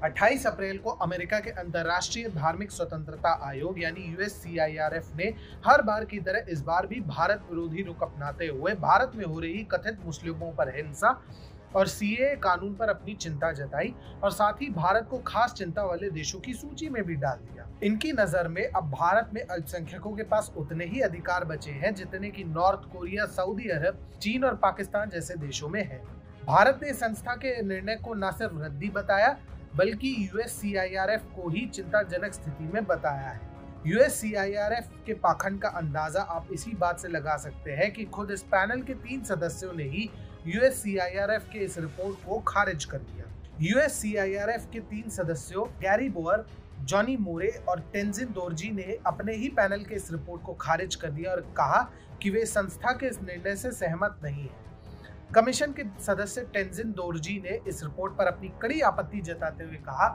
28 अप्रैल को अमेरिका के अंतर्राष्ट्रीय धार्मिक स्वतंत्रता आयोग यानी USCIRF ने हर बार की तरह इस बार भी भारत विरोधी रुख अपनाते हुए भारत में हो रही कथित मुस्लिमों पर हिंसा और CAA कानून पर अपनी चिंता जताई और साथ ही भारत को खास चिंता वाले देशों की सूची में भी डाल दिया। इनकी नजर में अब भारत में अल्पसंख्यकों के पास उतने ही अधिकार बचे हैं जितने कि नॉर्थ कोरिया, सऊदी अरब, चीन और पाकिस्तान जैसे देशों में है। भारत ने संस्था के निर्णय को न सिर्फ रद्दी बताया बल्कि USCIRF को ही चिंताजनक स्थिति में बताया है। USCIRF के पाखंड का अंदाजा आप इसी बात से लगा सकते हैं कि खुद इस पैनल के 3 सदस्यों ने ही USCIRF के इस रिपोर्ट को खारिज कर दिया। USCIRF के 3 सदस्यों गैरी बोअर, जॉनी मोरे और टेंजिन दोरजी ने अपने ही पैनल के इस रिपोर्ट को खारिज कर दिया और कहा कि वे संस्था के इस निर्णय से सहमत नहीं है। कमीशन के सदस्य टेंजिन दोरजी ने इस रिपोर्ट पर अपनी कड़ी आपत्ति जताते हुए कहा,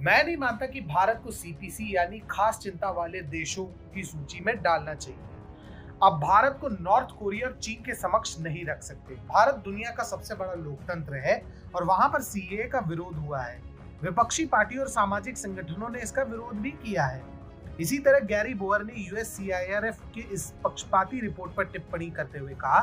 मैं नहीं मानता कि भारत को CPC यानी खास चिंता वाले देशों की सूची में डालना चाहिए। अब भारत को नॉर्थ कोरिया और चीन के समक्ष नहीं रख सकते। भारत दुनिया का सबसे बड़ा लोकतंत्र है और वहां पर CAA का विरोध हुआ है। विपक्षी पार्टी और सामाजिक संगठनों ने इसका विरोध भी किया है। इसी तरह गैरी बोअर ने USCIRF के इस पक्षपाती रिपोर्ट पर टिप्पणी करते हुए कहा,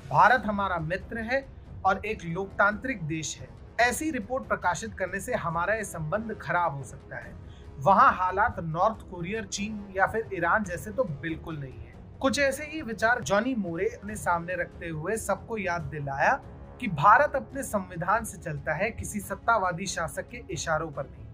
भारत हमारा मित्र है और एक लोकतांत्रिक देश है। ऐसी रिपोर्ट प्रकाशित करने से हमारा ये संबंध खराब हो सकता है। वहां हालात नॉर्थ कोरिया, चीन या फिर ईरान जैसे तो बिल्कुल नहीं है। कुछ ऐसे ही विचार जॉनी मोरे अपने सामने रखते हुए सबको याद दिलाया कि भारत अपने संविधान से चलता है, किसी सत्तावादी शासक के इशारों पर नहीं।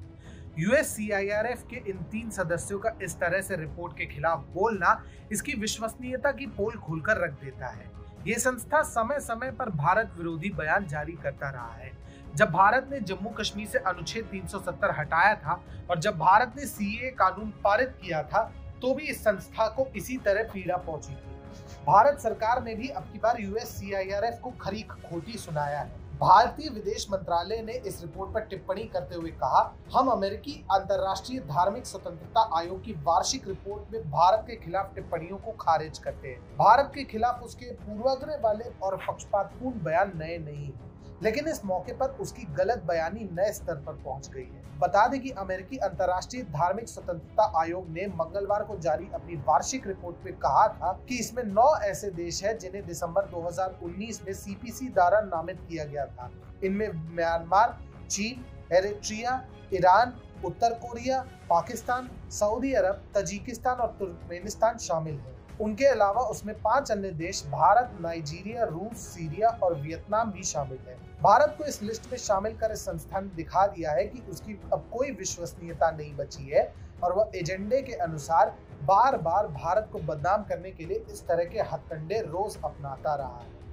USCIRF के इन 3 सदस्यों का इस तरह से रिपोर्ट के खिलाफ बोलना इसकी विश्वसनीयता की पोल खोलकर रख देता है। ये संस्था समय समय पर भारत विरोधी बयान जारी करता रहा है। जब भारत ने जम्मू कश्मीर से अनुच्छेद 370 हटाया था और जब भारत ने CAA कानून पारित किया था तो भी इस संस्था को इसी तरह पीड़ा पहुंची थी। भारत सरकार ने भी अब की बार USCIRF को खरी खोटी सुनाया है। भारतीय विदेश मंत्रालय ने इस रिपोर्ट पर टिप्पणी करते हुए कहा, हम अमेरिकी अंतर्राष्ट्रीय धार्मिक स्वतंत्रता आयोग की वार्षिक रिपोर्ट में भारत के खिलाफ टिप्पणियों को खारिज करते हैं। भारत के खिलाफ उसके पूर्वाग्रह वाले और पक्षपातपूर्ण बयान नए नहीं हैं, लेकिन इस मौके पर उसकी गलत बयानी नए स्तर पर पहुंच गई है। बता दें कि अमेरिकी अंतर्राष्ट्रीय धार्मिक स्वतंत्रता आयोग ने मंगलवार को जारी अपनी वार्षिक रिपोर्ट में कहा था कि इसमें 9 ऐसे देश हैं जिन्हें दिसंबर 2019 में CPC द्वारा नामित किया गया था। इनमें म्यांमार, चीन, एरिट्रिया, ईरान, उत्तर कोरिया, पाकिस्तान, सऊदी अरब, तजिकिस्तान और तुर्कमेनिस्तान शामिल हैं। उनके अलावा उसमें 5 अन्य देश भारत, नाइजीरिया, रूस, सीरिया और वियतनाम भी शामिल है। भारत को इस लिस्ट में शामिल कर इस संस्था ने दिखा दिया है कि उसकी अब कोई विश्वसनीयता नहीं बची है और वह एजेंडे के अनुसार बार बार भारत को बदनाम करने के लिए इस तरह के हथकंडे रोज अपनाता रहा है।